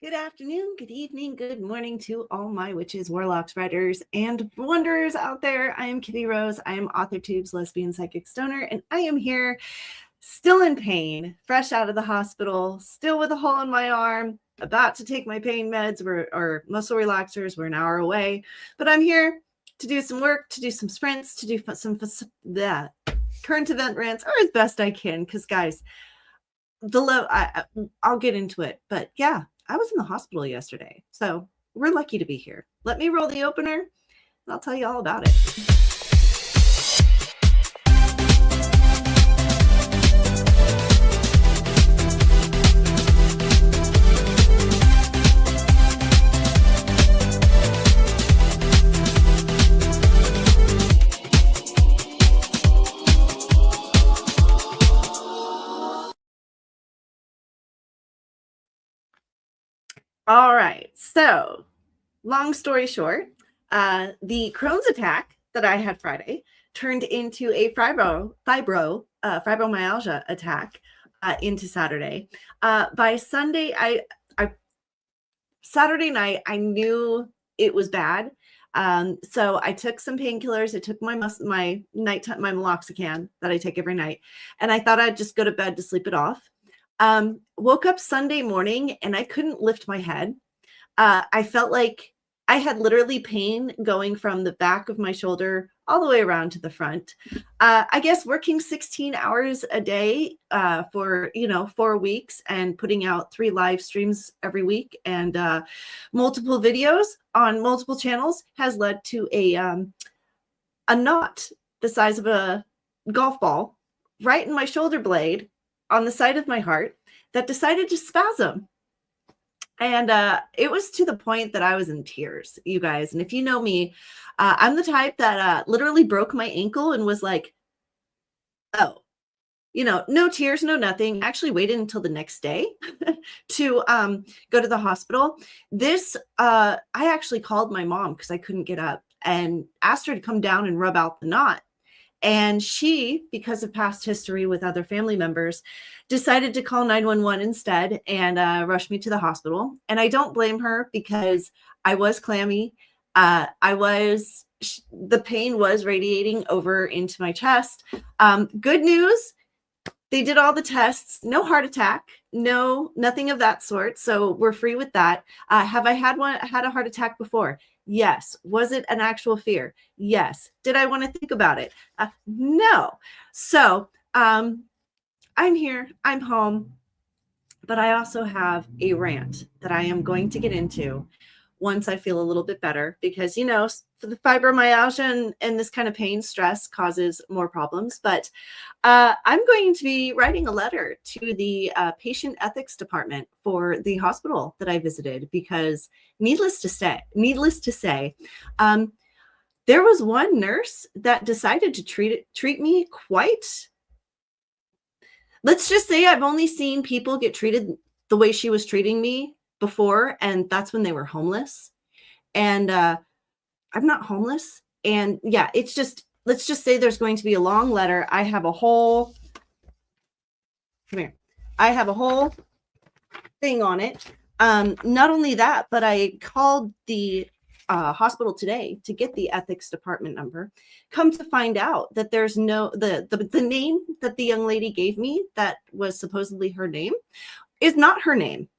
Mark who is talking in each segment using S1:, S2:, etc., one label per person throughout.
S1: Good afternoon, good evening, good morning to all my witches, warlocks, writers, and wanderers out there. I am KibbyRose. I am AuthorTube's lesbian psychic stoner, and I am here still in pain, fresh out of the hospital, still with a hole in my arm, about to take my pain meds or muscle relaxers. We're an hour away, but I'm here to do some work, to do some sprints, to do some current event rants, or as best I can, because guys, I'll get into it, but yeah, I was in the hospital yesterday, so we're lucky to be here. Let me roll the opener, and I'll tell you all about it. All right, so long story short, the Crohn's attack that I had Friday turned into a fibromyalgia attack into Saturday. By Sunday, Saturday night, I knew it was bad. So I took some painkillers. I took my meloxicam that I take every night, and I thought I'd just go to bed to sleep it off. Woke up Sunday morning and I couldn't lift my head. I felt like I had literally pain going from the back of my shoulder all the way around to the front. I guess working 16 hours a day for 4 weeks and putting out 3 live streams every week and multiple videos on multiple channels has led to a knot the size of a golf ball right in my shoulder blade on the side of my heart that decided to spasm. And it was to the point that I was in tears, you guys. And if you know me, I'm the type that literally broke my ankle and was like, oh, no tears, no nothing. Actually waited until the next day to go to the hospital. I actually called my mom because I couldn't get up and asked her to come down and rub out the knot. And she, because of past history with other family members, decided to call 911 instead and rush me to the hospital. And I don't blame her because I was clammy. The pain was radiating over into my chest. Good news, they did all the tests, no heart attack, nothing of that sort. So we're free with that. Have I had a heart attack before? Yes. Was it an actual fear? Yes. Did I want to think about it? No. So I'm here, I'm home, but I also have a rant that I am going to get into once I feel a little bit better because, for the fibromyalgia and this kind of pain, stress causes more problems. But I'm going to be writing a letter to the patient ethics department for the hospital that I visited because needless to say, there was one nurse that decided to treat me quite. Let's just say I've only seen people get treated the way she was treating me before, and that's when they were homeless. And I'm not homeless. And yeah, let's just say there's going to be a long letter. I have a whole thing on it. Not only that, but I called the hospital today to get the ethics department number. Come to find out that there's the name that the young lady gave me that was supposedly her name is not her name.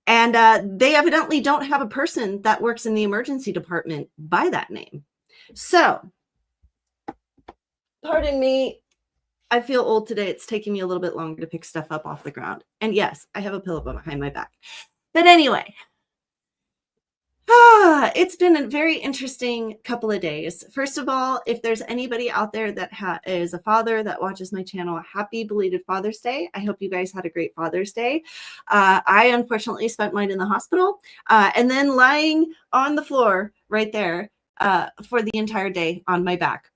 S1: And they evidently don't have a person that works in the emergency department by that name. So, pardon me, I feel old today. It's taking me a little bit longer to pick stuff up off the ground. And yes, I have a pillow behind my back. But anyway, it's been a very interesting couple of days. First of all, if there's anybody out there that is a father that watches my channel, happy belated Father's Day. I hope you guys had a great Father's Day. I unfortunately spent mine in the hospital and then lying on the floor right there for the entire day on my back.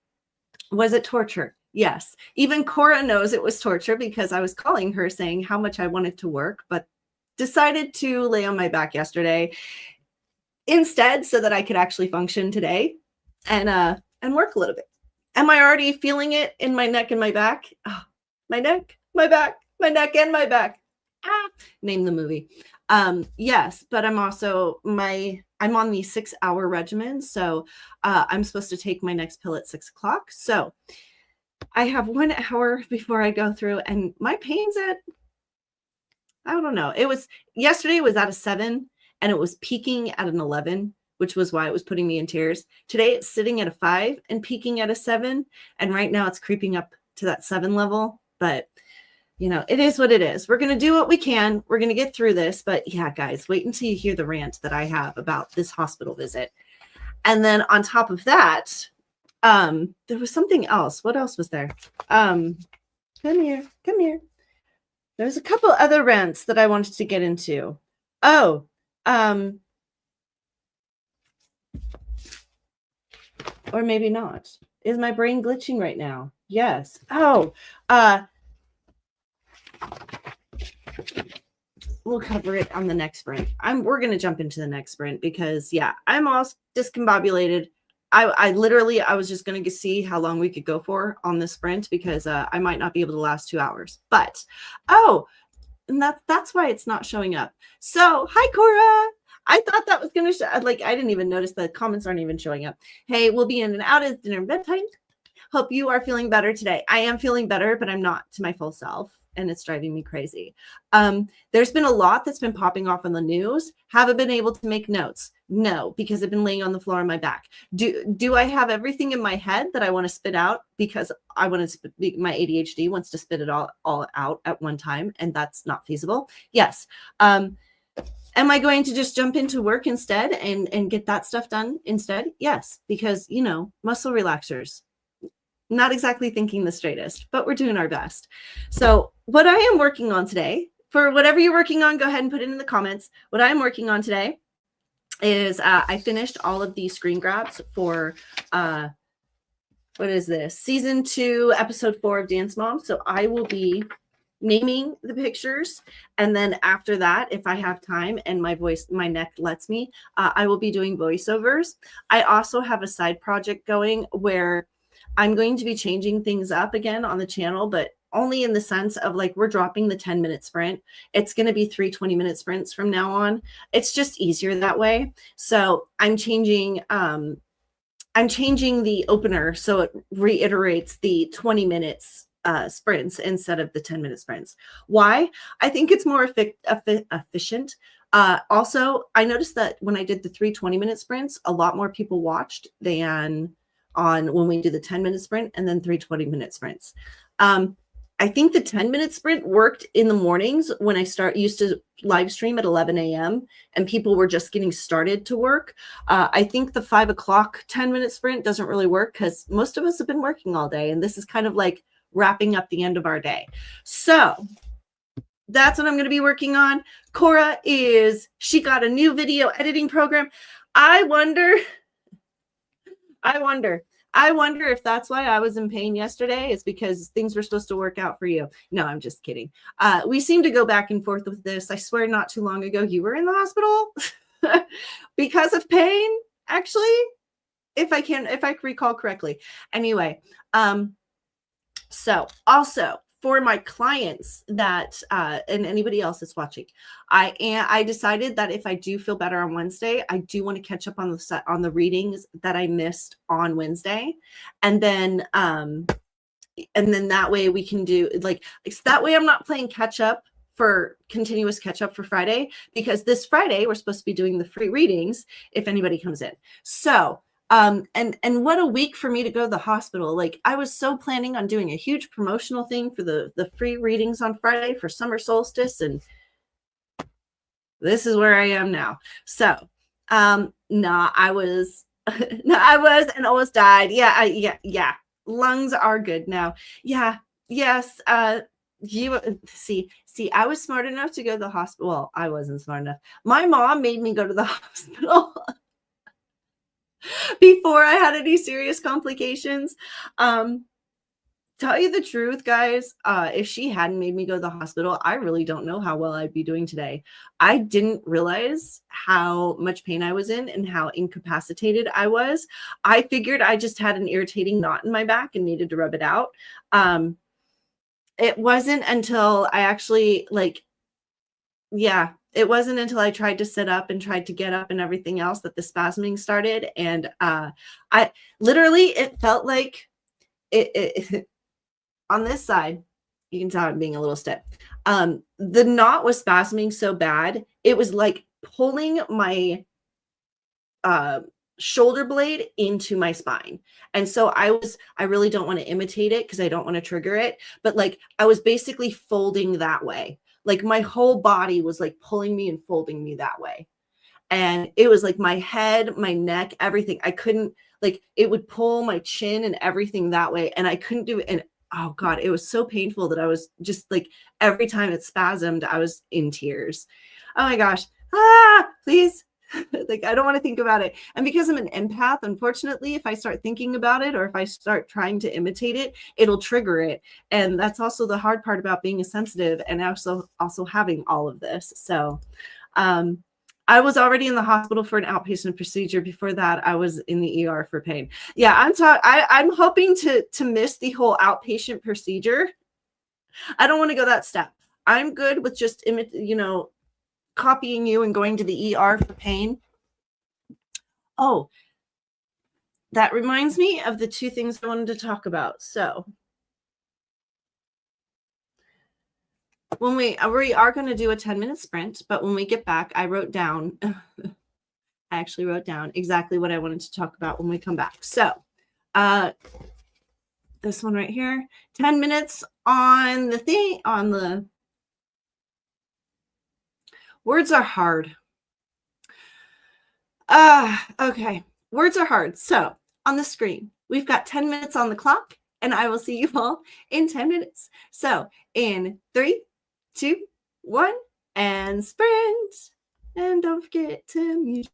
S1: Was it torture? Yes. Even Cora knows it was torture because I was calling her saying how much I wanted to work, but decided to lay on my back yesterday instead so that I could actually function today and work a little bit. Am I already feeling it in my neck and my back? Oh, my neck, my back, my neck and my back. Name the movie. Yes, but I'm also I'm on the 6-hour regimen. So I'm supposed to take my next pill at 6 o'clock. So I have 1 hour before I go through, and my pain's at, I don't know. Yesterday was at a 7 and it was peaking at an 11, which was why it was putting me in tears. Today it's sitting at a 5 and peaking at a 7. And right now it's creeping up to that 7 level. But it is what it is. We're going to do what we can. We're going to get through this. But yeah, guys, wait until you hear the rant that I have about this hospital visit. And then on top of that, there was something else. What else was there? Come here. There's a couple other rants that I wanted to get into. Oh, or maybe not. Is my brain glitching right now? Yes. Oh, we'll cover it on the next sprint. We're going to jump into the next sprint because, yeah, I'm all discombobulated. I was just going to see how long we could go for on this sprint because I might not be able to last 2 hours. But, and that's why it's not showing up. So, hi, Cora. I thought that was going to show. I didn't even notice the comments aren't even showing up. Hey, we'll be in and out as dinner and bedtime. Hope you are feeling better today. I am feeling better, but I'm not to my full self. And it's driving me crazy. There's been a lot that's been popping off on the news. Haven't been able to make notes. No, because I've been laying on the floor on my back. Do I have everything in my head that I want to spit out because I want to my ADHD wants to spit it all out at one time, and that's not feasible? Yes. Am I going to just jump into work instead and get that stuff done instead? Yes, because muscle relaxers. Not exactly thinking the straightest, but we're doing our best. So what I am working on today, for whatever you're working on, go ahead and put it in the comments. What I'm working on today is I finished all of the screen grabs for, what is this? Season 2, episode 4 of Dance Mom. So I will be naming the pictures. And then after that, if I have time and my neck lets me, I will be doing voiceovers. I also have a side project going where I'm going to be changing things up again on the channel, but only in the sense of we're dropping the 10-minute sprint. It's going to be 3 20-minute sprints from now on. It's just easier that way. So I'm changing the opener so it reiterates the 20 minutes sprints instead of the 10-minute sprints. Why? I think it's more efficient. Also, I noticed that when I did the 3 20-minute sprints, a lot more people watched than on when we do the 10-minute sprint and then 3 20-minute sprints. I think the 10-minute sprint worked in the mornings when I used to live stream at 11 a.m. and people were just getting started to work. I think the 5 o'clock 10-minute sprint doesn't really work because most of us have been working all day, and this is kind of like wrapping up the end of our day. So that's what I'm going to be working on. Cora she got a new video editing program. I wonder if that's why I was in pain yesterday. It's because things were supposed to work out for you. No, I'm just kidding. We seem to go back and forth with this. I swear not too long ago, you were in the hospital because of pain, actually, if I recall correctly. Anyway, so also for my clients that and anybody else that's watching, I decided that if I do feel better on Wednesday, I do want to catch up on the readings that I missed on Wednesday, and then that way we can do that way I'm not playing continuous catch up for Friday, because this Friday we're supposed to be doing the free readings if anybody comes in. So and what a week for me to go to the hospital. I was so planning on doing a huge promotional thing for the free readings on Friday for summer solstice, and this is where I am now. So I was and almost died. Yeah. Lungs are good now. Yeah. Yes. You see, I was smart enough to go to the hospital. Well, I wasn't smart enough. My mom made me go to the hospital before I had any serious complications. Tell you the truth, guys, if she hadn't made me go to the hospital, I really don't know how well I'd be doing today. I didn't realize how much pain I was in and how incapacitated I was. I figured I just had an irritating knot in my back and needed to rub it out. It wasn't until I actually it wasn't until I tried to sit up and tried to get up and everything else that the spasming started. And I literally, it felt like it on this side, you can tell I'm being a little stiff. The knot was spasming so bad, it was like pulling my shoulder blade into my spine. And so I really don't want to imitate it because I don't want to trigger it. But like I was basically folding that way. Like my whole body was like pulling me and folding me that way. And it was like my head, my neck, everything. I couldn't, like, it would pull my chin and everything that way. And I couldn't do it. And oh God, it was so painful that I was just like, every time it spasmed, I was in tears. Oh my gosh. Please. Like, I don't want to think about it. And because I'm an empath, unfortunately, if I start thinking about it or if I start trying to imitate it, it'll trigger it. And that's also the hard part about being a sensitive and also having all of this. So, I was already in the hospital for an outpatient procedure. Before that, I was in the ER for pain. Yeah, I'm hoping to miss the whole outpatient procedure. I don't want to go that step. I'm good with just, copying you and going to the ER for pain. Oh, that reminds me of the two things I wanted to talk about. So when we are going to do a 10-minute sprint, but when we get back, I actually wrote down exactly what I wanted to talk about when we come back. So this one right here, 10 minutes on the words are hard. Okay. Words are hard. So on the screen, we've got 10 minutes on the clock, and I will see you all in 10 minutes. So in 3, 2, 1, and sprint. And don't forget to mute.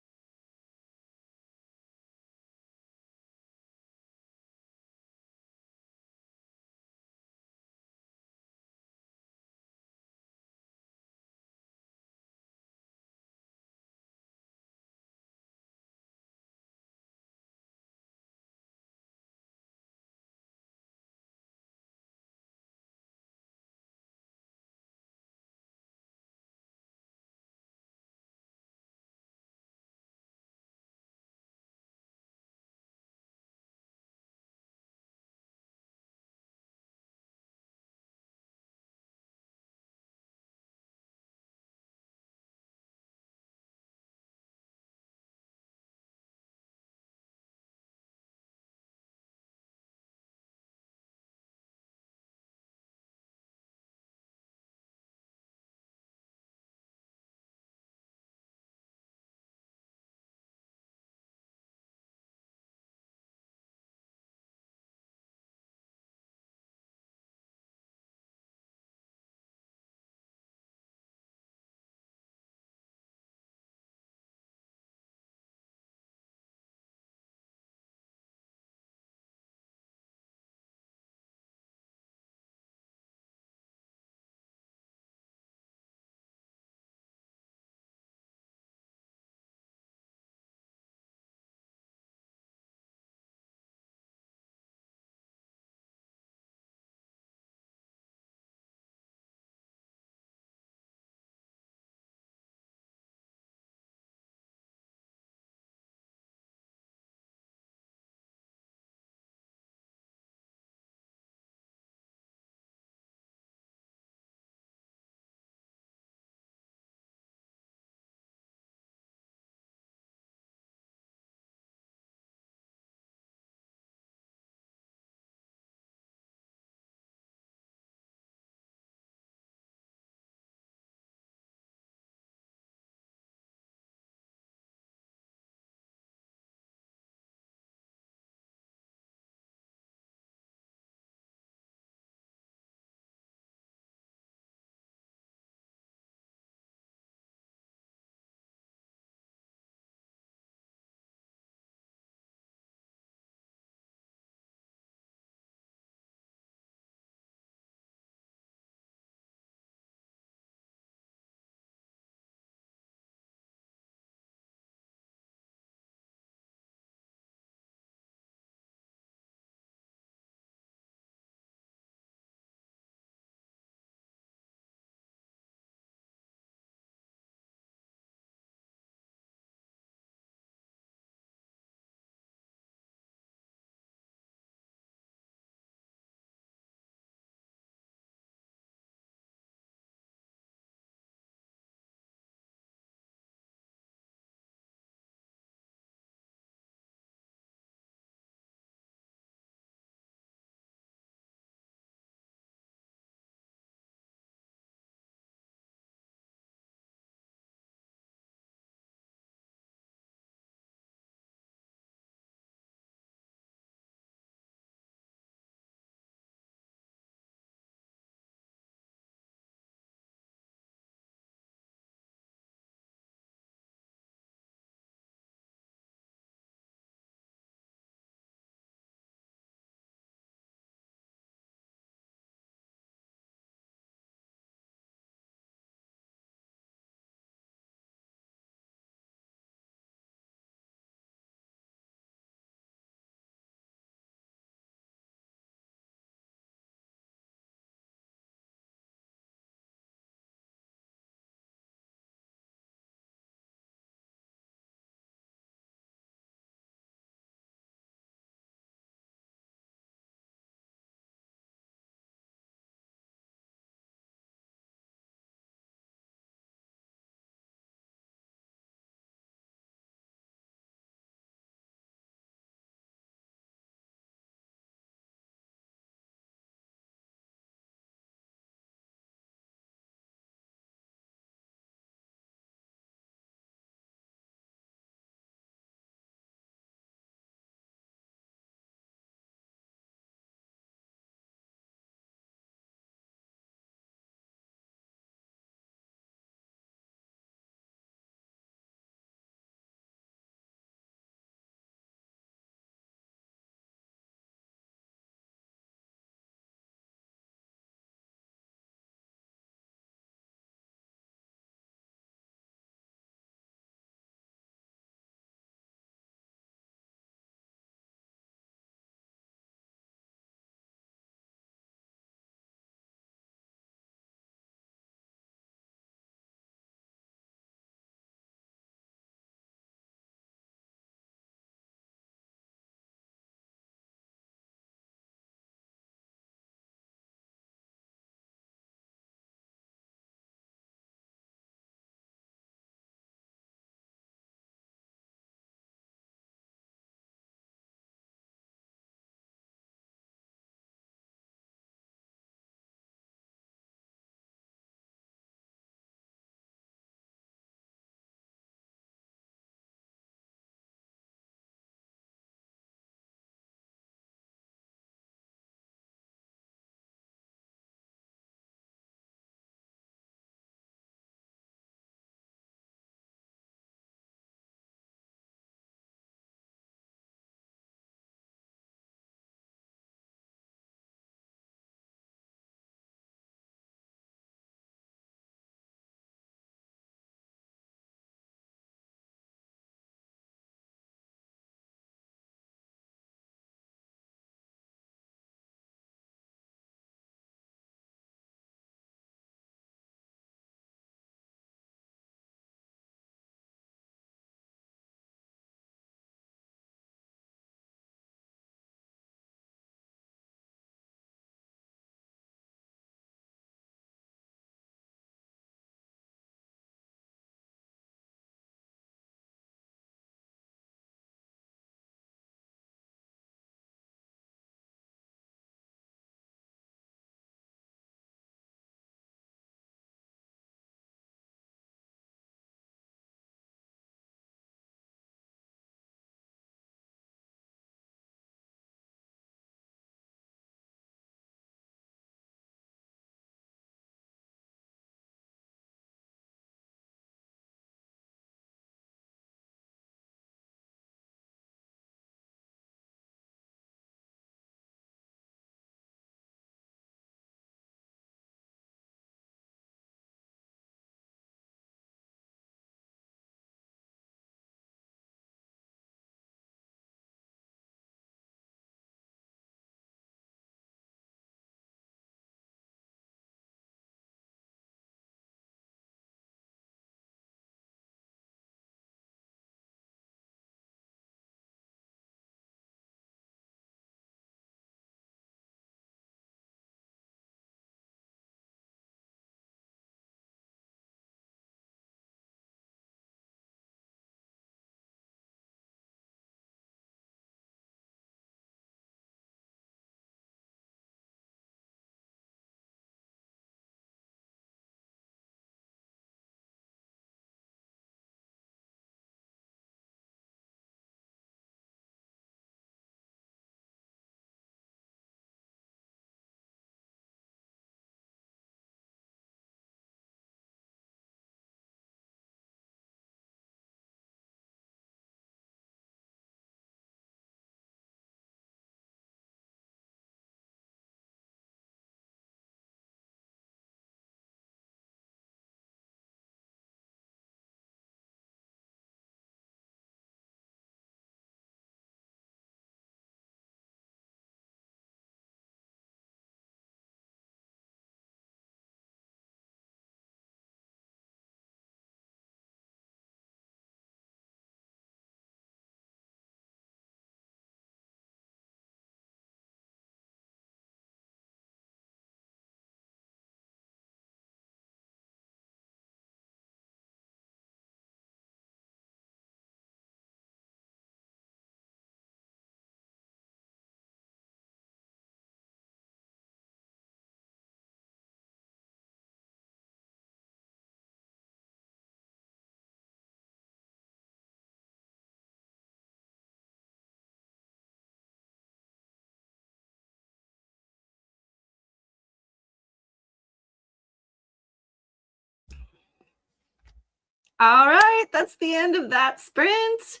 S1: All right, that's the end of that sprint.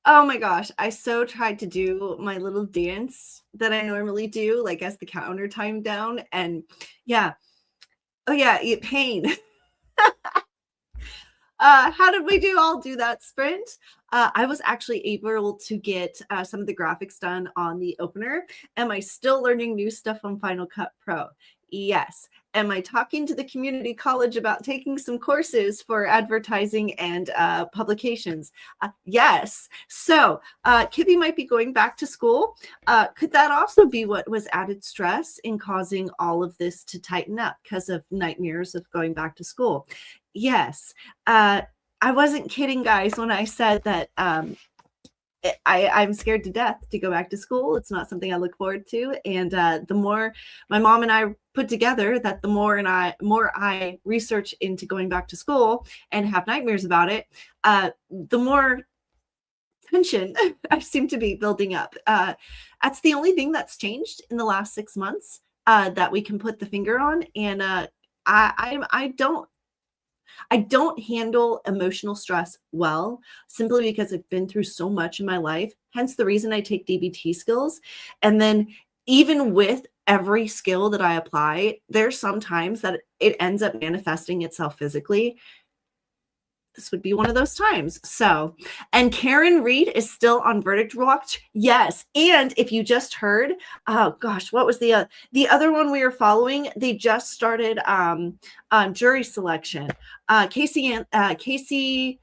S1: Oh my gosh, I so tried to do my little dance that I normally do, like as the counter timed down. And yeah, oh yeah, pain. How did we do? I'll do that sprint. I was actually able to get some of the graphics done on the opener. Am I still learning new stuff on Final Cut Pro? Yes. Am I talking to the community college about taking some courses for advertising and publications? Yes. So Kibby might be going back to school. Could that also be what was added stress in causing all of this to tighten up because of nightmares of going back to school? Yes. I wasn't kidding, guys, when I said that I'm scared to death to go back to school. It's not something I look forward to. And the more my mom and I put together that the more I research into going back to school and have nightmares about it, the more tension I seem to be building up. That's the only thing that's changed in the last 6 months that we can put the finger on. And I don't handle emotional stress well, simply because I've been through so much in my life. Hence the reason I take DBT skills. And then even with every skill that I apply, there's sometimes that it ends up manifesting itself physically. This would be one of those times. So, and Karen Reed is still on Verdict Watch. Yes. And if you just heard, oh gosh, what was the other one we were following? They just started jury selection. Not Casey Anthony.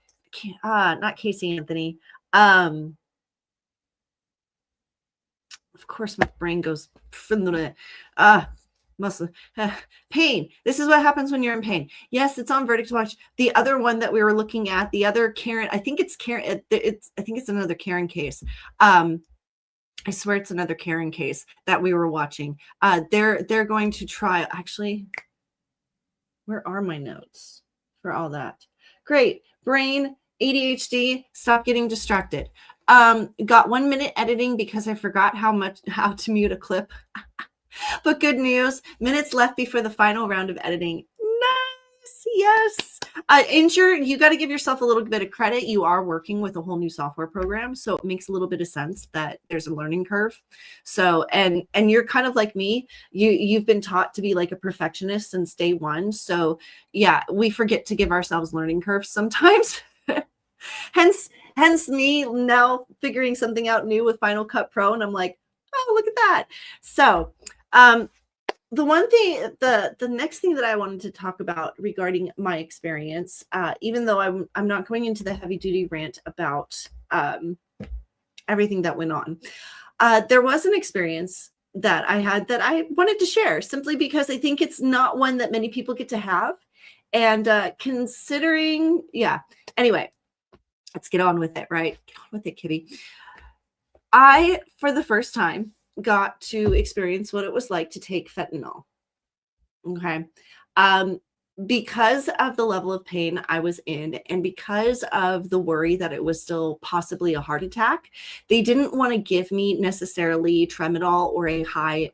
S1: Of course, my brain goes from the pain. This is what happens when you're in pain. Yes, it's on Verdict Watch. The other one that we were looking at, the other Karen, I think it's Karen. I think it's another Karen case. I swear it's another Karen case that we were watching. They're going to try. Actually, where are my notes for all that? Great. Brain, ADHD, stop getting distracted. Got 1 minute editing because I forgot how to mute a clip. But good news, minutes left before the final round of editing. Nice, yes. You got to give yourself a little bit of credit. You are working with a whole new software program, so it makes a little bit of sense that there's a learning curve. So, and you're kind of like me. You've been taught to be like a perfectionist since day one. So yeah, we forget to give ourselves learning curves sometimes. Hence me now figuring something out new with Final Cut Pro, and I'm like, oh, look at that. So the one thing, the next thing that I wanted to talk about regarding my experience, even though I'm not going into the heavy duty rant about everything that went on, there was an experience that I had that I wanted to share simply because I think it's not one that many people get to have. And considering, yeah, anyway, let's get on with it, right? Get on with it, Kibby. I, for the first time, got to experience what it was like to take fentanyl. Okay. Because of the level of pain I was in, and because of the worry that it was still possibly a heart attack, they didn't want to give me necessarily tramadol or a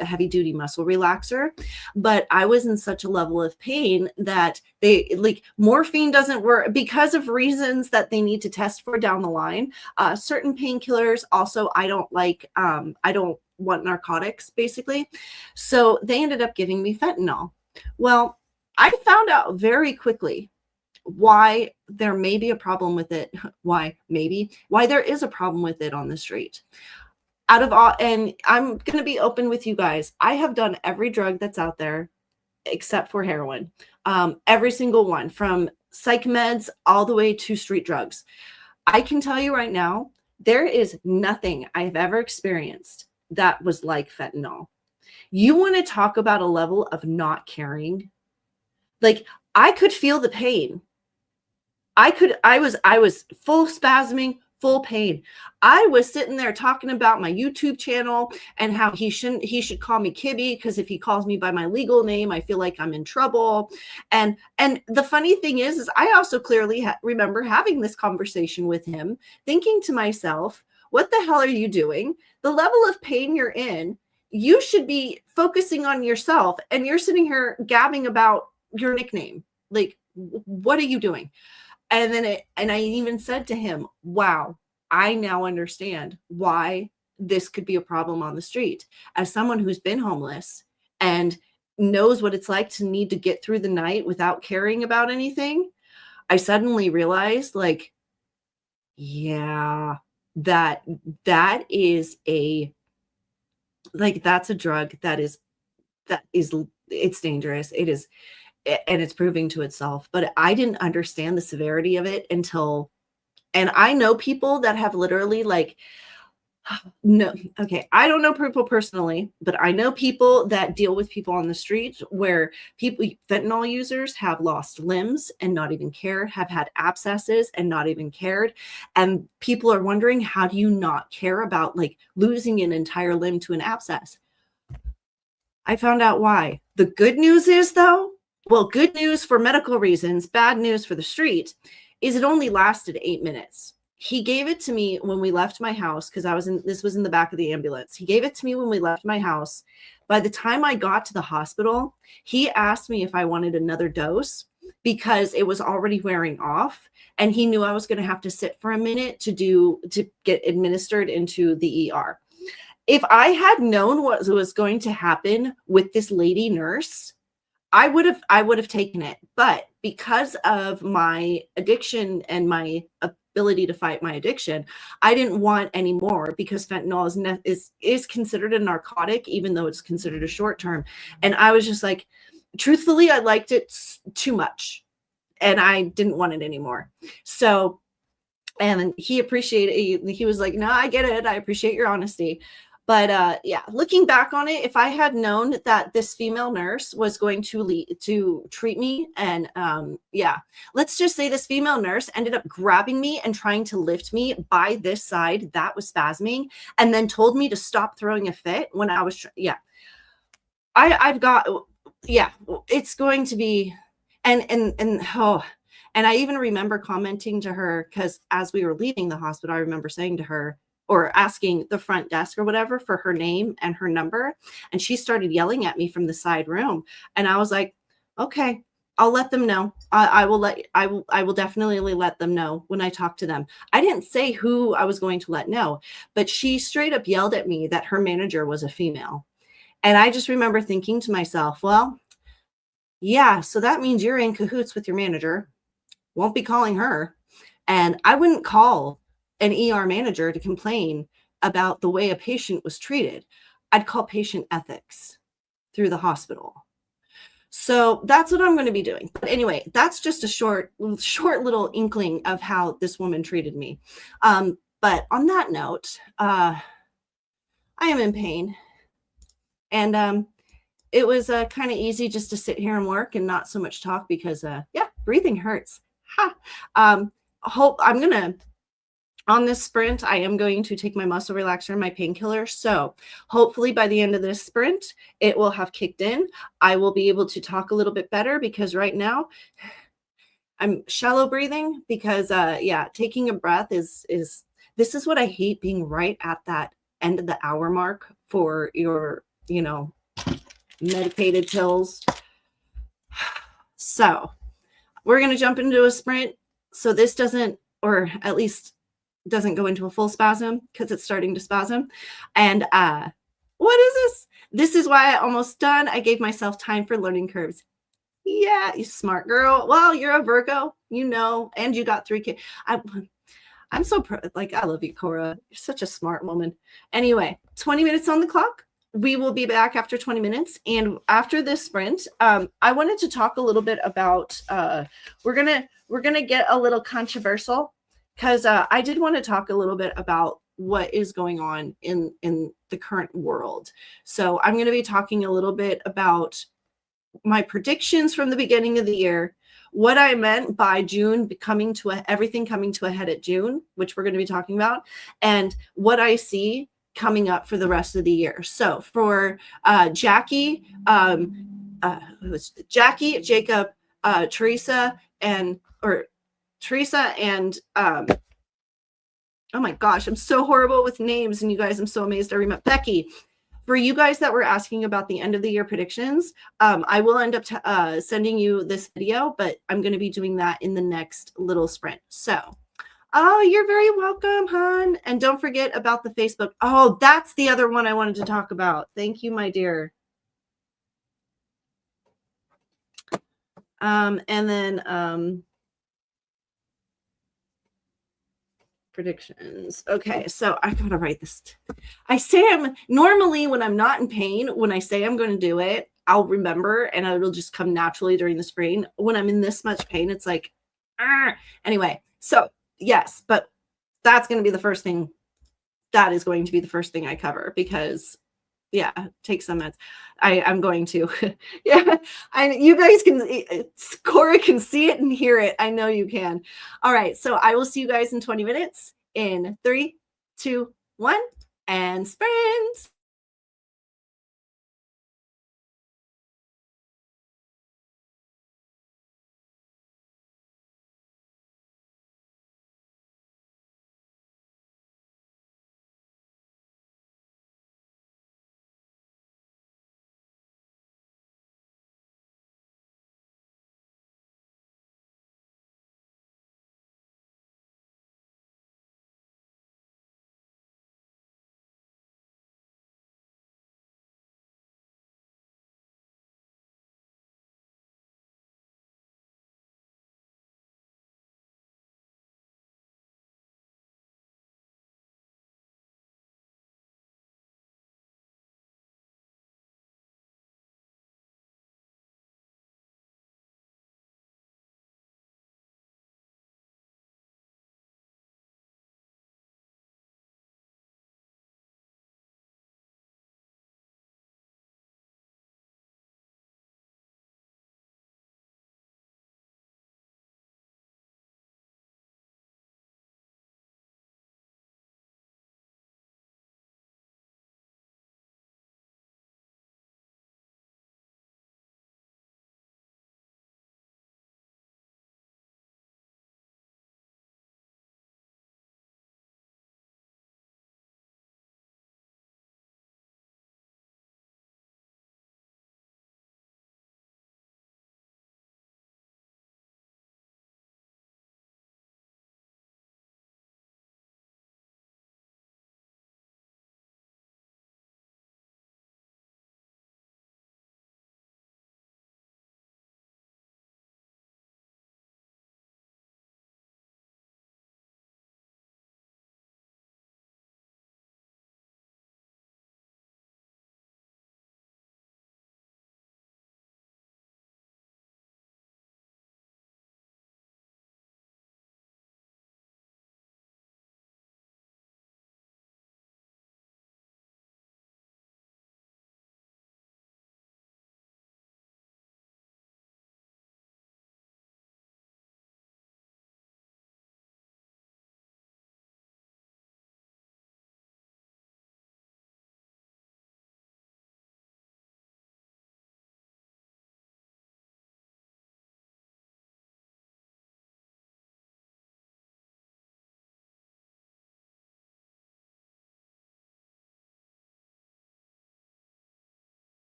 S1: heavy duty muscle relaxer. But I was in such a level of pain that morphine doesn't work because of reasons that they need to test for down the line. Certain painkillers also, I don't want narcotics basically. So they ended up giving me fentanyl. Well, I found out very quickly why there may be a problem with it. Why there is a problem with it on the street. Out of all, and I'm going to be open with you guys. I have done every drug that's out there except for heroin. Every single one, from psych meds all the way to street drugs. I can tell you right now, there is nothing I've ever experienced that was like fentanyl. You want to talk about a level of not caring? Like, I could feel the pain. I was full spasming, full pain. I was sitting there talking about my YouTube channel and how he should call me Kibby, because if he calls me by my legal name, I feel like I'm in trouble. And the funny thing is I also clearly remember having this conversation with him, thinking to myself, what the hell are you doing? The level of pain you're in, you should be focusing on yourself, and you're sitting here gabbing about your nickname. Like, what are you doing? And I even said to him, wow, I now understand why this could be a problem on the street. As someone who's been homeless and knows what it's like to need to get through the night without caring about anything, I suddenly realized, like, yeah, that is that's a drug that is it's dangerous. It is, and it's proving to itself. But I didn't understand the severity of it until, and I know people that have literally like, no, okay, I don't know people personally, but I know people that deal with people on the street where fentanyl users have lost limbs and not even cared, have had abscesses and not even cared. And people are wondering, how do you not care about like losing an entire limb to an abscess? I found out why. The good news is, though, well, good news for medical reasons, bad news for the street, is it only lasted 8 minutes. He gave it to me when we left my house, because this was in the back of the ambulance. He gave it to me when we left my house. By the time I got to the hospital, he asked me if I wanted another dose because it was already wearing off. And he knew I was going to have to sit for a minute to get administered into the ER. If I had known what was going to happen with this lady nurse, I would have taken it. But because of my addiction and my ability to fight my addiction, I didn't want any more, because fentanyl is considered a narcotic, even though it's considered a short term. And I was just like, truthfully, I liked it too much and I didn't want it anymore. So, and he appreciated, he was like, no, I get it. I appreciate your honesty. But yeah, looking back on it, if I had known that this female nurse was going to treat me, and yeah, let's just say this female nurse ended up grabbing me and trying to lift me by this side that was spasming, and then told me to stop throwing a fit when I was, yeah, I've got, yeah, it's going to be, and I even remember commenting to her, because as we were leaving the hospital, I remember saying to her, or asking the front desk or whatever for her name and her number. And she started yelling at me from the side room. And I was like, okay, I'll let them know. I will definitely let them know when I talk to them. I didn't say who I was going to let know, but she straight up yelled at me that her manager was a female. And I just remember thinking to myself, well, yeah, so that means you're in cahoots with your manager. Won't be calling her. And I wouldn't call an ER manager to complain about the way a patient was treated. I'd call patient ethics through the hospital. So that's what I'm going to be doing. But anyway, that's just a short little inkling of how this woman treated me. But on that note, I am in pain. And it was kind of easy just to sit here and work and not so much talk, because yeah, breathing hurts. On this sprint, I am going to take my muscle relaxer and my painkiller. So hopefully by the end of this sprint, it will have kicked in. I will be able to talk a little bit better, because right now I'm shallow breathing, because yeah, taking a breath is this is what I hate, being right at that end of the hour mark for your, medicated pills. So we're going to jump into a sprint. So this doesn't, or at least doesn't go into a full spasm, because it's starting to spasm. And what is this? This is why I almost done. I gave myself time for learning curves. Yeah, you smart girl. Well, you're a Virgo, and you got 3 kids. I'm so I love you, Cora. You're such a smart woman. Anyway, 20 minutes on the clock. We will be back after 20 minutes. And after this sprint, I wanted to talk a little bit about, we're gonna get a little controversial, because I did want to talk a little bit about what is going on in the current world. So I'm going to be talking a little bit about my predictions from the beginning of the year, what I meant by June everything coming to a head at June, which we're going to be talking about, and what I see coming up for the rest of the year. So for Jackie, Jackie, Jacob, Teresa, and oh my gosh, I'm so horrible with names, and you guys, I'm so amazed I remember Becky. For you guys that were asking about the end of the year predictions, I will end up sending you this video, but I'm going to be doing that in the next little sprint. So, oh, you're very welcome, hon. And don't forget about the Facebook. Oh, that's the other one I wanted to talk about. Thank you, my dear. And then predictions. Okay, so I gotta write this. I say I'm normally when I'm not in pain, when I say I'm going to do it, I'll remember and it'll just come naturally during the sprain. When I'm in this much pain, it's like, anyway. So yes, but that's going to be the first thing. That is going to be the first thing I cover because, yeah, take some meds. I'm going to, yeah. You guys can, Cora can see it and hear it. I know you can. All right, so I will see you guys in 20 minutes. In 3, 2, 1, and sprint.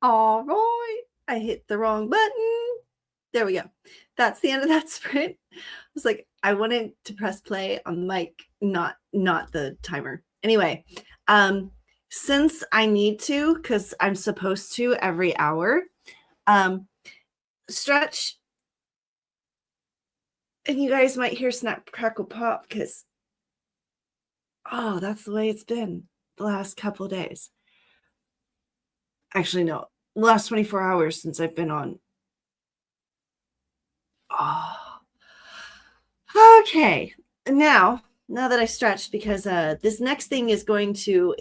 S1: All right. I hit the wrong button. There we go. That's the end of that sprint. I was like, I wanted to press play on the mic, not the timer. Anyway, since I need to, because I'm supposed to every hour, stretch. And you guys might hear snap, crackle, pop, because, oh, that's the way it's been the last couple of days. Actually, no, the last 24 hours since I've been on. Oh, okay. Now that I stretched, because this next thing is going to,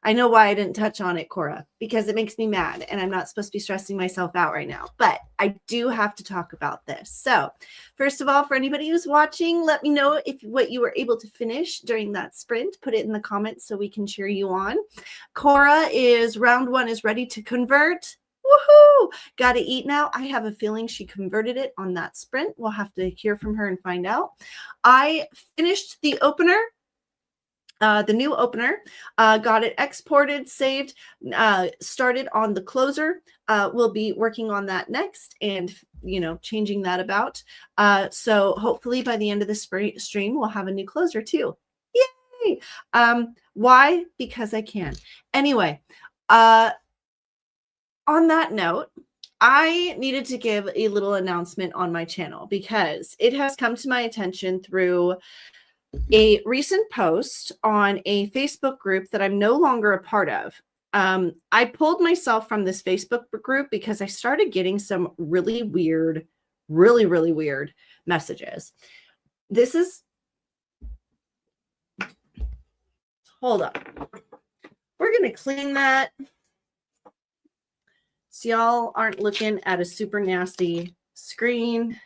S1: I know why I didn't touch on it, Cora, because it makes me mad and I'm not supposed to be stressing myself out right now, but I do have to talk about this. So first of all, for anybody who's watching, let me know what you were able to finish during that sprint. Put it in the comments so we can cheer you on. Cora round 1 is ready to convert. Woohoo! Got to eat now. I have a feeling she converted it on that sprint. We'll have to hear from her and find out. I finished the opener. The new opener, got it exported, saved, started on the closer. We'll be working on that next and, changing that about. So hopefully by the end of the stream, we'll have a new closer too. Yay! Why? Because I can. Anyway, on that note, I needed to give a little announcement on my channel because it has come to my attention through a recent post on a Facebook group that I'm no longer a part of. I pulled myself from this Facebook group because I started getting some really weird messages. Hold up. We're going to clean that so y'all aren't looking at a super nasty screen.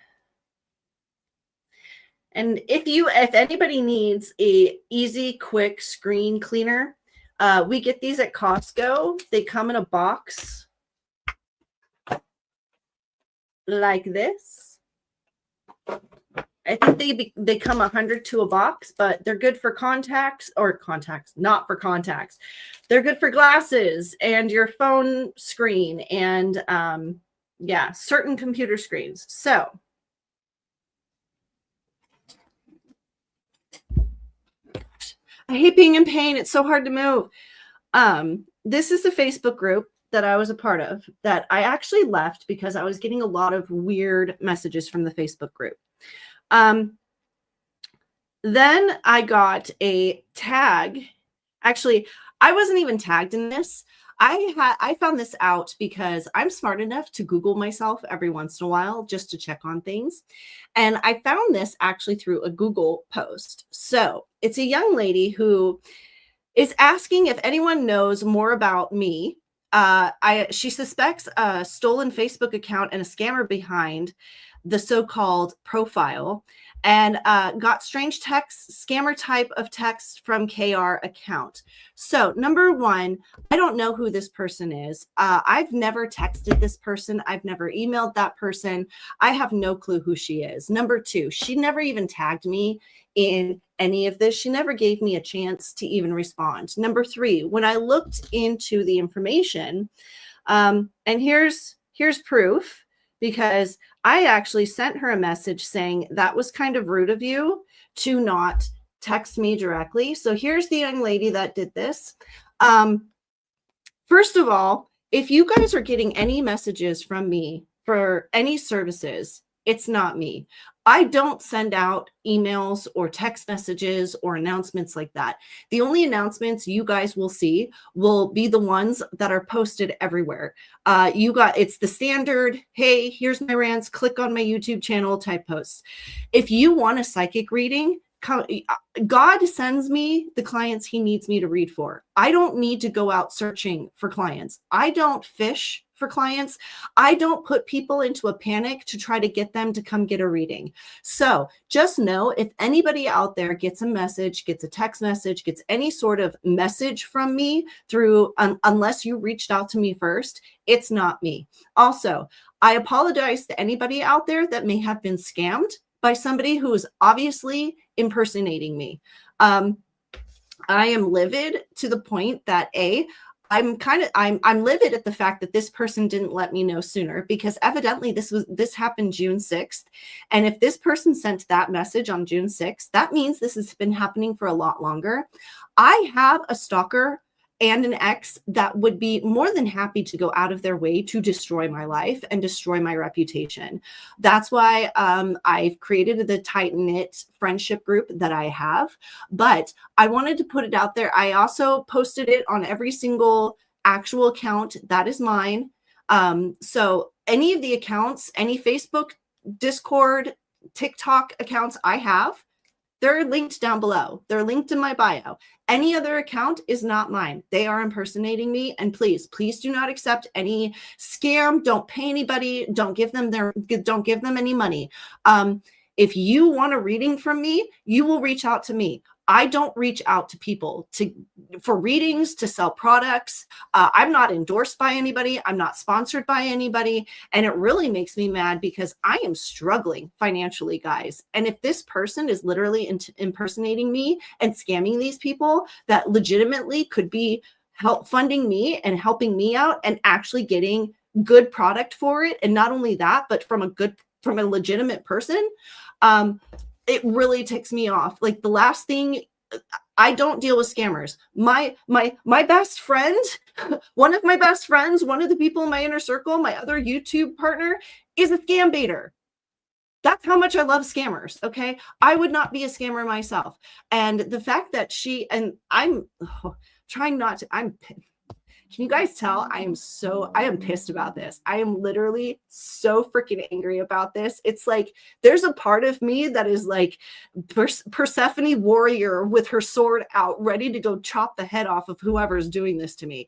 S1: And if anybody needs a easy, quick screen cleaner, we get these at Costco. They come in a box like this. I think they come 100 to a box, but they're good for contacts, not for contacts. They're good for glasses and your phone screen and certain computer screens. So I hate being in pain. It's so hard to move. This is the Facebook group that I was a part of that I actually left because I was getting a lot of weird messages from the Facebook group. Then I got a tag. Actually, I wasn't even tagged in this. I found this out because I'm smart enough to Google myself every once in a while just to check on things. And I found this actually through a Google post. So it's a young lady who is asking if anyone knows more about me. She suspects a stolen Facebook account and a scammer behind the so-called profile, and got strange texts, scammer type of text from KR account. So number one, I don't know who this person is. I've never texted this person. I've never emailed that person. I have no clue who she is. Number two, she never even tagged me in any of this. She never gave me a chance to even respond. Number three, when I looked into the information, and here's proof, because I actually sent her a message saying that was kind of rude of you to not text me directly. So here's the young lady that did this. First of all, if you guys are getting any messages from me for any services, it's not me. I don't send out emails or text messages or announcements like that. The only announcements you guys will see will be the ones that are posted everywhere. It's the standard, hey, here's my rants, click on my YouTube channel type posts. If you want a psychic reading, God sends me the clients he needs me to read for. I don't need to go out searching for clients. I don't fish for clients. I don't put people into a panic to try to get them to come get a reading. So just know, if anybody out there gets a message, gets a text message, gets any sort of message from me through, unless you reached out to me first, it's not me. Also, I apologize to anybody out there that may have been scammed by somebody who is obviously impersonating me. I am livid to the point that I'm livid at the fact that this person didn't let me know sooner, because evidently this happened June 6th. And if this person sent that message on June 6th, that means this has been happening for a lot longer. I have a stalker and an ex that would be more than happy to go out of their way to destroy my life and destroy my reputation. That's why I've created the tight-knit friendship group that I have. But I wanted to put it out there. I also posted it on every single actual account that is mine. So any of the accounts, any Facebook, Discord, TikTok accounts I have, they're linked down below. They're linked in my bio. Any other account is not mine. They are impersonating me. And please do not accept any scam. Don't pay anybody. Don't give them any money. If you want a reading from me, you will reach out to me. I don't reach out to people for readings, to sell products. I'm not endorsed by anybody. I'm not sponsored by anybody. And it really makes me mad because I am struggling financially, guys. And if this person is literally impersonating me and scamming these people that legitimately could be funding me and helping me out and actually getting good product for it, and not only that, but from a legitimate person, it really ticks me off. Like, the last thing, I don't deal with scammers. My best friend, one of my best friends, one of the people in my inner circle, my other YouTube partner, is a scam baiter. That's how much I love scammers. Okay. I would not be a scammer myself. And the fact that I'm trying not to, can you guys tell I am pissed about this? I am literally so freaking angry about this. It's like there's a part of me that is like Persephone warrior with her sword out, ready to go chop the head off of whoever's doing this to me.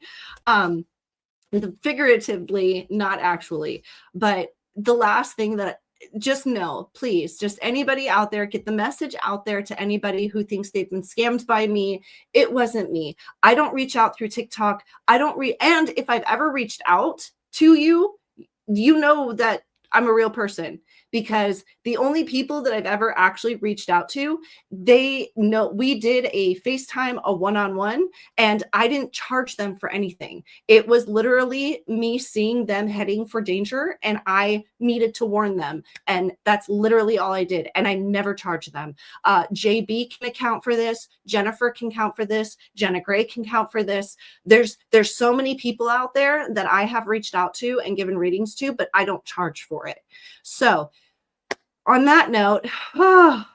S1: Figuratively, not actually. But the last thing that, just know, please, just anybody out there, get the message out there to anybody who thinks they've been scammed by me. It wasn't me. I don't reach out through TikTok. And if I've ever reached out to you, you know that I'm a real person, because the only people that I've ever actually reached out to, they know we did a FaceTime, a one-on-one, and I didn't charge them for anything. It was literally me seeing them heading for danger, and I needed to warn them. And that's literally all I did. And I never charged them. JB can account for this. Jennifer can count for this. Jenna Gray can count for this. There's so many people out there that I have reached out to and given readings to, but I don't charge for it. So on that note, I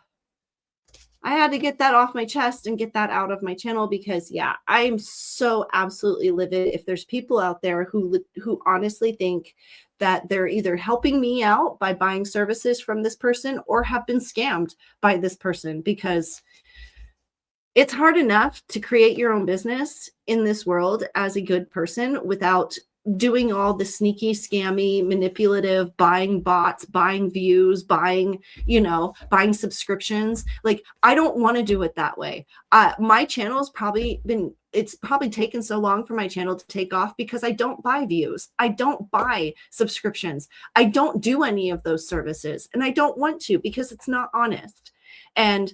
S1: had to get that off my chest and get that out of my channel, because yeah, I am so absolutely livid if there's people out there who honestly think that they're either helping me out by buying services from this person or have been scammed by this person, because it's hard enough to create your own business in this world as a good person without doing all the sneaky, scammy, manipulative, buying bots, buying views, buying subscriptions. Like, I don't want to do it that way. My channel's it's probably taken so long for my channel to take off because I don't buy views. I don't buy subscriptions. I don't do any of those services, and I don't want to, because it's not honest. And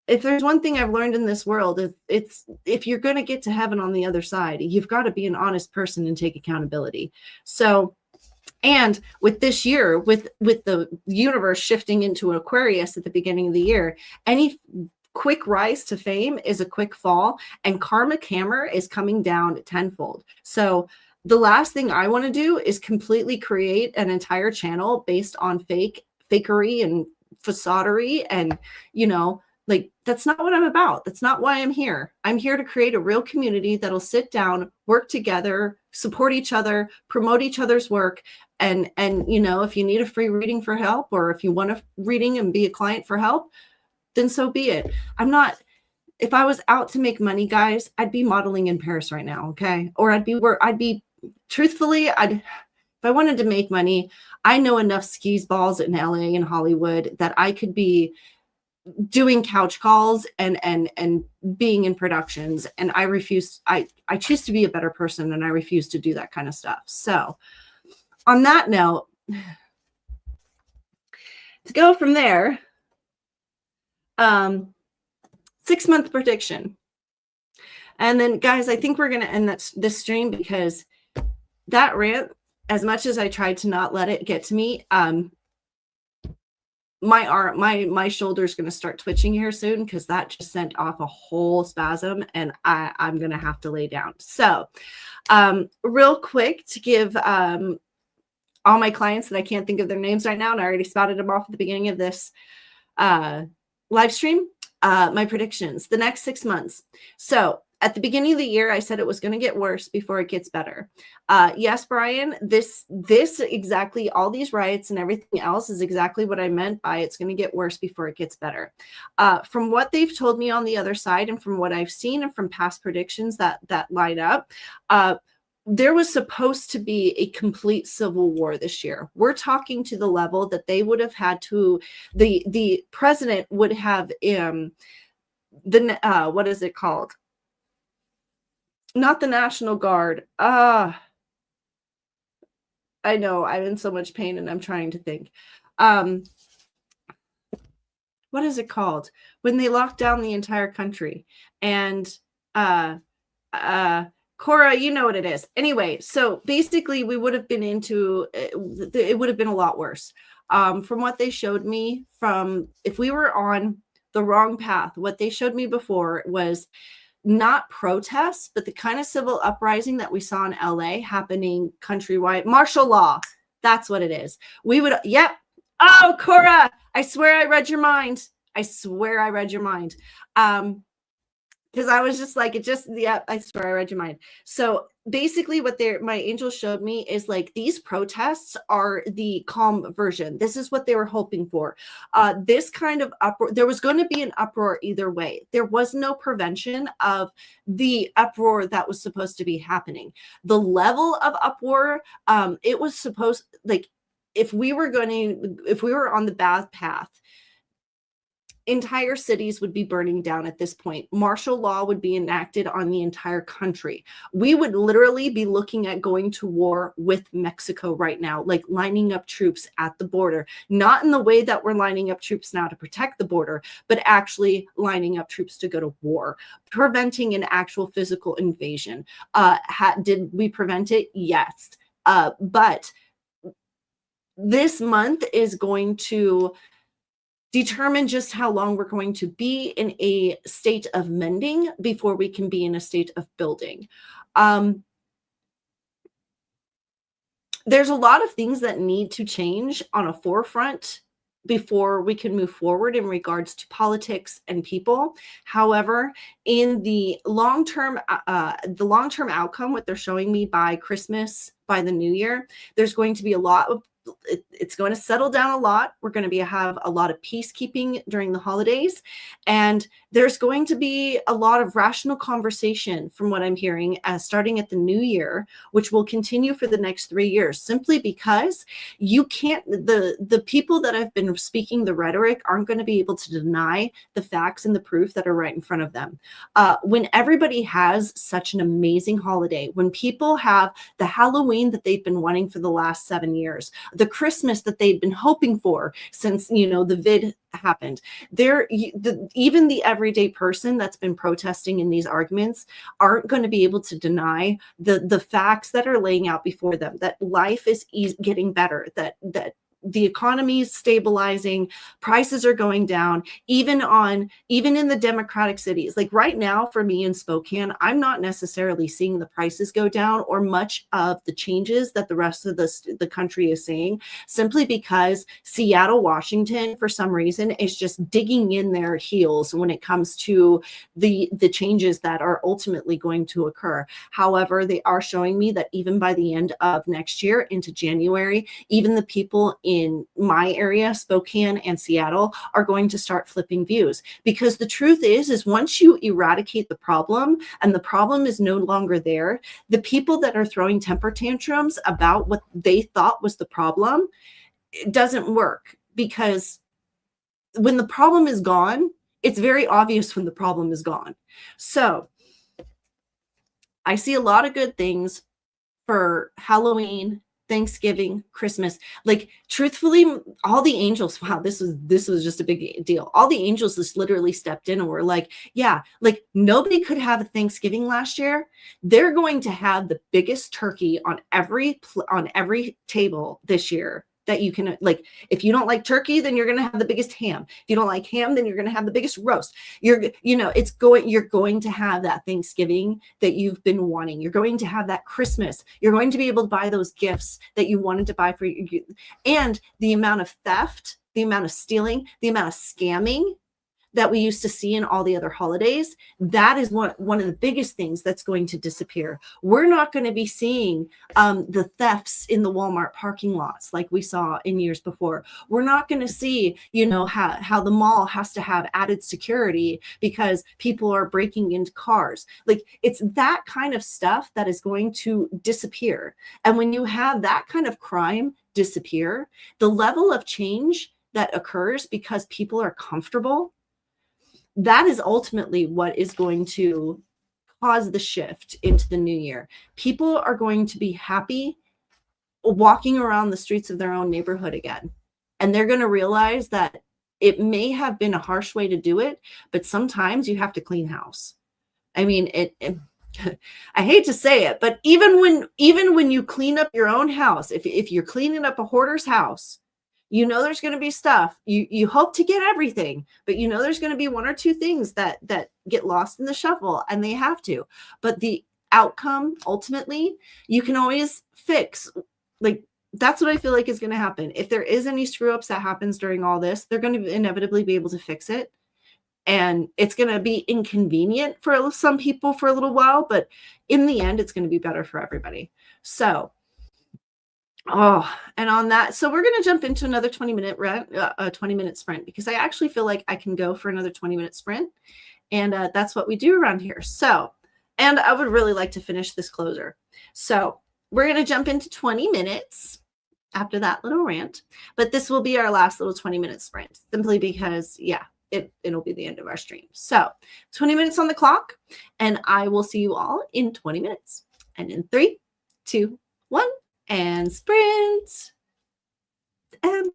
S1: if there's one thing I've learned in this world, it's if you're going to get to heaven on the other side, you've got to be an honest person and take accountability. So, and with this year, with the universe shifting into Aquarius at the beginning of the year, any quick rise to fame is a quick fall, and karmic hammer is coming down tenfold. So the last thing I want to do is completely create an entire channel based on fakery and facadery, and like, that's not what I'm about. That's not why I'm here. I'm here to create a real community that'll sit down, work together, support each other, promote each other's work. And if you need a free reading for help, or if you want a reading and be a client for help, then so be it. If I was out to make money, guys, I'd be modeling in Paris right now. Okay. Or truthfully, if I wanted to make money, I know enough skis balls in LA and Hollywood that I could be doing couch calls and being in productions. And I choose to be a better person, and I refuse to do that kind of stuff. So on that note, to go from there, 6-month prediction. And then, guys, I think we're going to end this stream because that rant, as much as I tried to not let it get to me, my shoulder's going to start twitching here soon because that just sent off a whole spasm, and I'm going to have to lay down. So real quick, to give all my clients that I can't think of their names right now, and I already spouted them off at the beginning of this live stream, my predictions, the next 6 months. So at the beginning of the year, I said it was going to get worse before it gets better. Yes, Brian, this exactly, all these riots and everything else is exactly what I meant by it's going to get worse before it gets better. From what they've told me on the other side, and from what I've seen, and from past predictions that line up, there was supposed to be a complete civil war this year. We're talking to the level that they would have had to, the president would have, what is it called? Not the National Guard. I know, I'm in so much pain and I'm trying to think. What is it called? When they locked down the entire country. And Cora, you know what it is. Anyway, so basically we would have been into, it would have been a lot worse. From what they showed me, from if we were on the wrong path, what they showed me before was not protests, but the kind of civil uprising that we saw in LA happening countrywide. Martial law. That's what it is. We would, yep. Oh, Cora, I swear I read your mind. I swear I read your mind. Because I was just like, I swear I read your mind. So basically what my angels showed me is like, these protests are the calm version. This is what they were hoping for. This kind of uproar, there was going to be an uproar either way. There was no prevention of the uproar that was supposed to be happening. The level of uproar, it was supposed, like, if we were on the bad path, entire cities would be burning down at this point. Martial law would be enacted on the entire country. We would literally be looking at going to war with Mexico right now, like lining up troops at the border, not in the way that we're lining up troops now to protect the border, but actually lining up troops to go to war, preventing an actual physical invasion. Did we prevent it? Yes. But this month is going to determine just how long we're going to be in a state of mending before we can be in a state of building. There's a lot of things that need to change on a forefront before we can move forward in regards to politics and people. However, in the long-term outcome, what they're showing me by Christmas, by the new year, there's going to be a lot of, it's going to settle down a lot. We're going to have a lot of peacekeeping during the holidays, and there's going to be a lot of rational conversation from what I'm hearing starting at the new year, which will continue for the next 3 years, simply because you can't, the people that have been speaking the rhetoric aren't going to be able to deny the facts and the proof that are right in front of them. When everybody has such an amazing holiday, when people have the Halloween that they've been wanting for the last 7 years, the Christmas that they'd been hoping for since, the vid happened, even the everyday person that's been protesting in these arguments aren't going to be able to deny the facts that are laying out before them, that life is getting better, that the economy is stabilizing, prices are going down, even in the democratic cities. Like right now for me in Spokane, I'm not necessarily seeing the prices go down or much of the changes that the rest of the country is seeing, simply because Seattle, Washington, for some reason, is just digging in their heels when it comes to the changes that are ultimately going to occur. However, they are showing me that even by the end of next year into January, even the people in my area, Spokane and Seattle, are going to start flipping views. Because the truth is once you eradicate the problem and the problem is no longer there, the people that are throwing temper tantrums about what they thought was the problem, it doesn't work. Because when the problem is gone, it's very obvious when the problem is gone. So I see a lot of good things for Halloween, Thanksgiving, Christmas. Like, truthfully, all the angels, wow, this was just a big deal. All the angels just literally stepped in and were like, yeah, like nobody could have a Thanksgiving last year. They're going to have the biggest turkey on every table this year that you can, like, if you don't like turkey, then you're going to have the biggest ham. If you don't like ham, then you're going to have the biggest roast. You're going to have that Thanksgiving that you've been wanting. You're going to have that Christmas. You're going to be able to buy those gifts that you wanted to buy for you. And the amount of theft, the amount of stealing, the amount of scamming that we used to see in all the other holidays, that is one of the biggest things that's going to disappear. We're not going to be seeing the thefts in the Walmart parking lots like we saw in years before. We're not going to see, how the mall has to have added security because people are breaking into cars. Like, it's that kind of stuff that is going to disappear. And when you have that kind of crime disappear, the level of change that occurs because people are comfortable, that is ultimately what is going to cause the shift into the new year. People are going to be happy walking around the streets of their own neighborhood again. And they're going to realize that it may have been a harsh way to do it, but sometimes you have to clean house. I mean, I hate to say it, but even when you clean up your own house, if you're cleaning up a hoarder's house, there's going to be stuff. You hope to get everything, but there's going to be one or two things that get lost in the shuffle, and they have to. But the outcome, ultimately, you can always fix. Like, that's what I feel like is going to happen. If there is any screw ups that happens during all this, they're going to inevitably be able to fix it. And it's going to be inconvenient for some people for a little while, but in the end, it's going to be better for everybody. So, and on that, so we're going to jump into another 20-minute 20-minute sprint, because I actually feel like I can go for another 20-minute sprint. And that's what we do around here. So, and I would really like to finish this closer. So we're going to jump into 20 minutes after that little rant, but this will be our last little 20-minute sprint, simply because, yeah, it'll be the end of our stream. So 20 minutes on the clock, and I will see you all in 20 minutes. And in 3, 2, 1, and sprint. And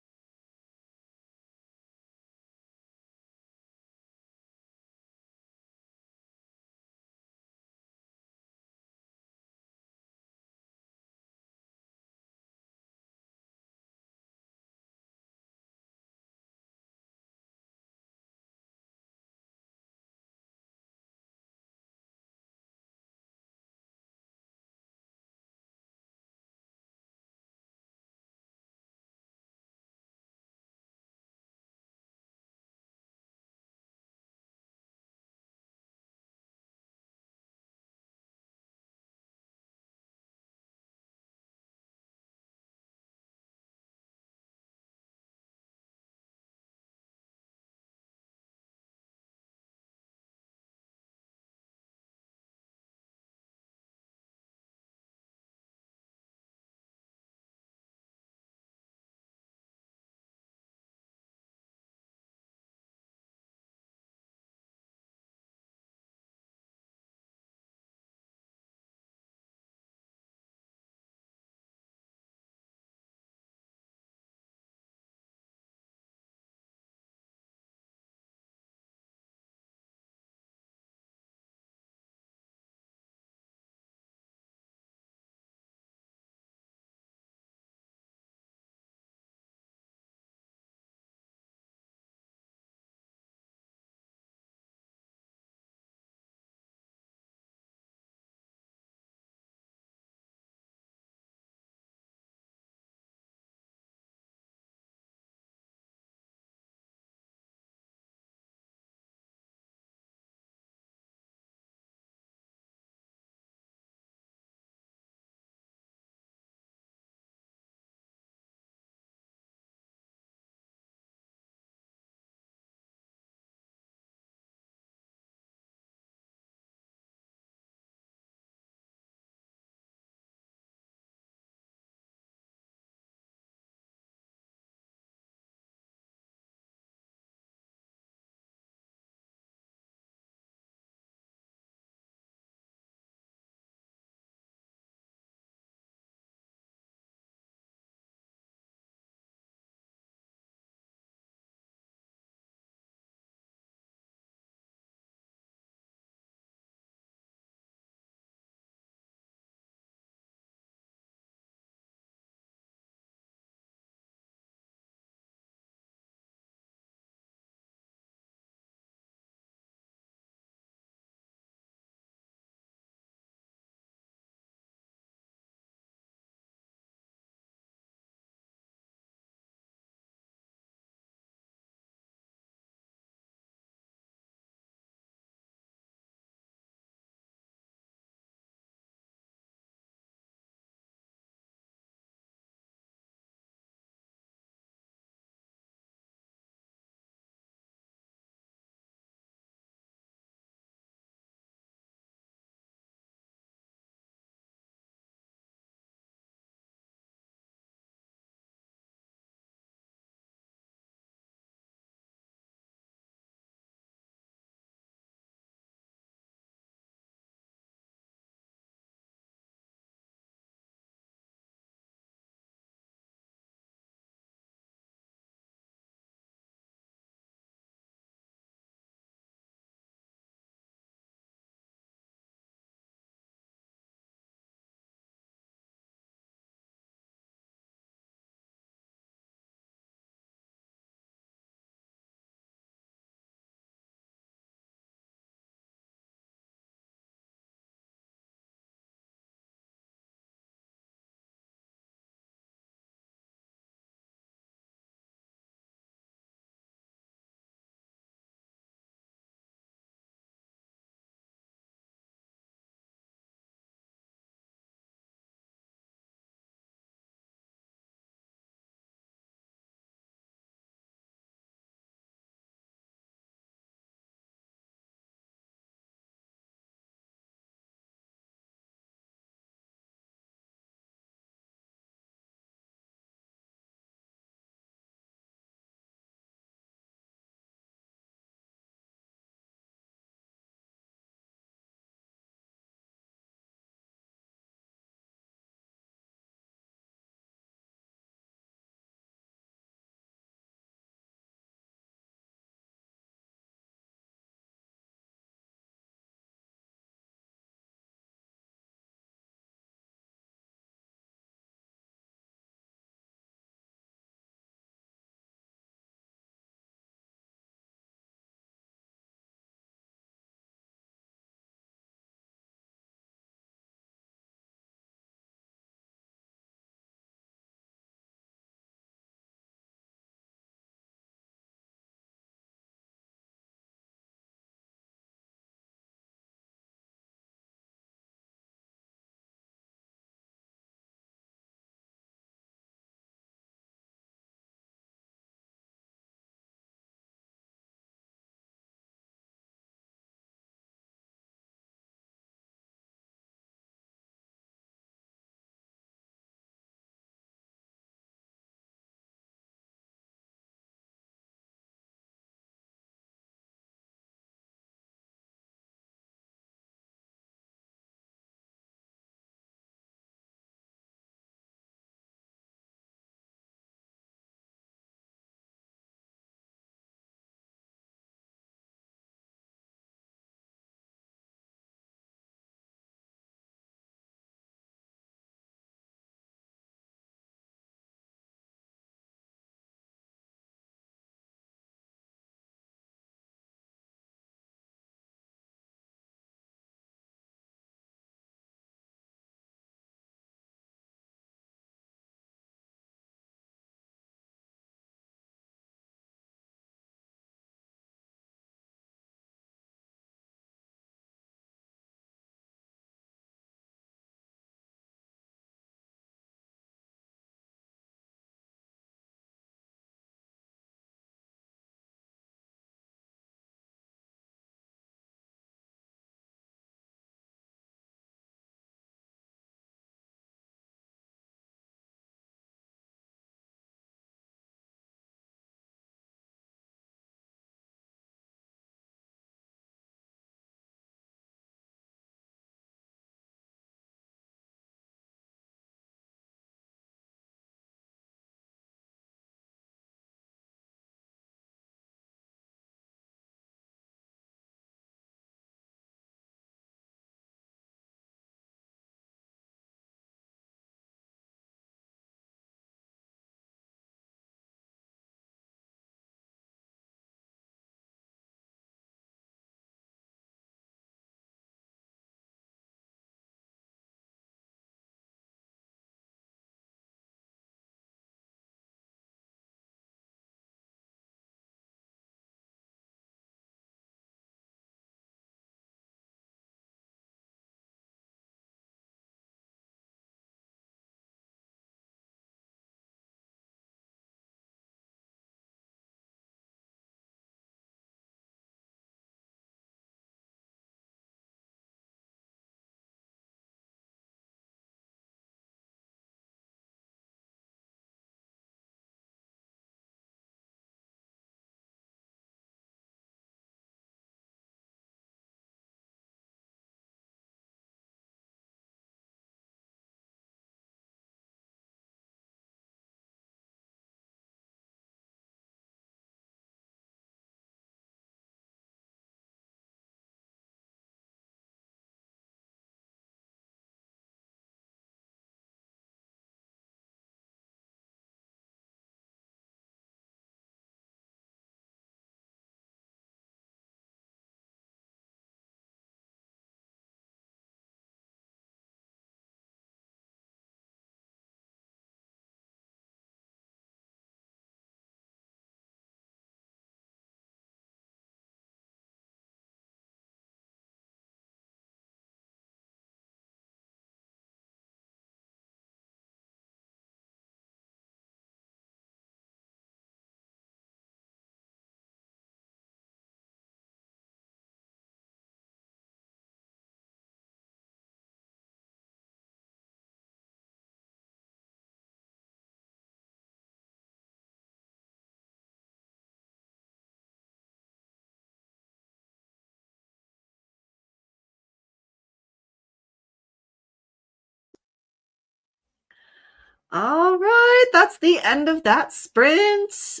S1: All right, that's the end of that sprint.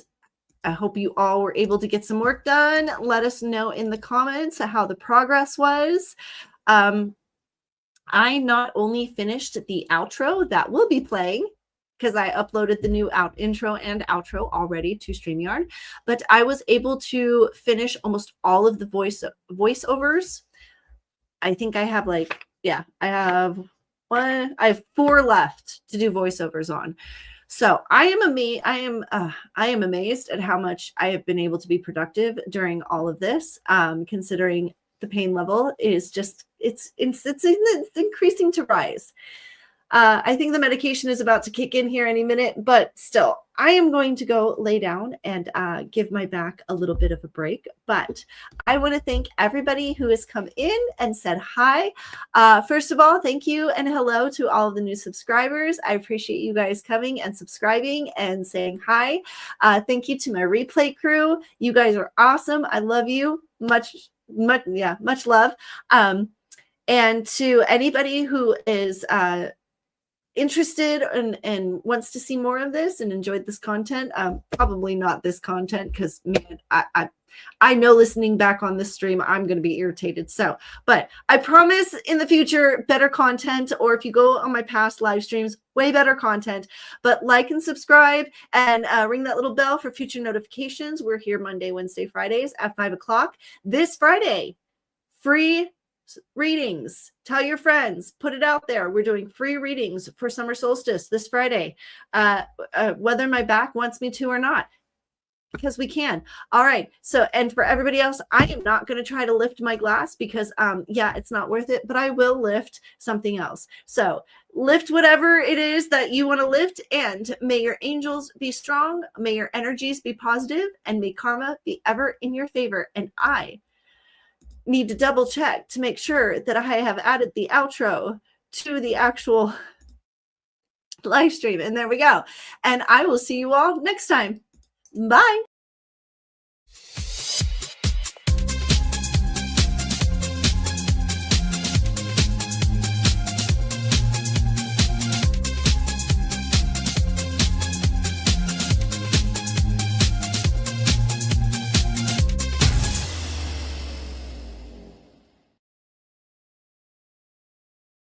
S1: I hope you all were able to get some work done. Let us know in the comments how the progress was. I not only finished the outro that will be playing, because I uploaded the new intro and outro already to StreamYard, but I was able to finish almost all of the voiceovers. I think I have I have 4 left to do voiceovers on. So I am amazed at how much I have been able to be productive during all of this, considering the pain level is just it's increasing to rise. I think the medication is about to kick in here any minute, but still, I am going to go lay down and give my back a little bit of a break. But I want to thank everybody who has come in and said hi. First of all, thank you and hello to all of the new subscribers. I appreciate you guys coming and subscribing and saying hi. Thank you to my replay crew. You guys are awesome. I love you. Much love. And to anybody who is interested and wants to see more of this and enjoyed this content, probably not this content, because man, I know listening back on this stream I'm going to be irritated. So, but I promise in the future better content, or if you go on my past live streams, way better content. But like and subscribe and ring that little bell for future notifications. We're here Monday, Wednesday, Fridays at 5 o'clock. This Friday, free readings. Tell your friends, put it out there. We're doing free readings for summer solstice this Friday, whether my back wants me to or not, because we can. All right. So, and for everybody else, I am not going to try to lift my glass because it's not worth it, but I will lift something else. So lift whatever it is that you want to lift, and may your angels be strong, may your energies be positive, and may karma be ever in your favor. And I need to double check to make sure that I have added the outro to the actual live stream. And there we go. And I will see you all next time. Bye.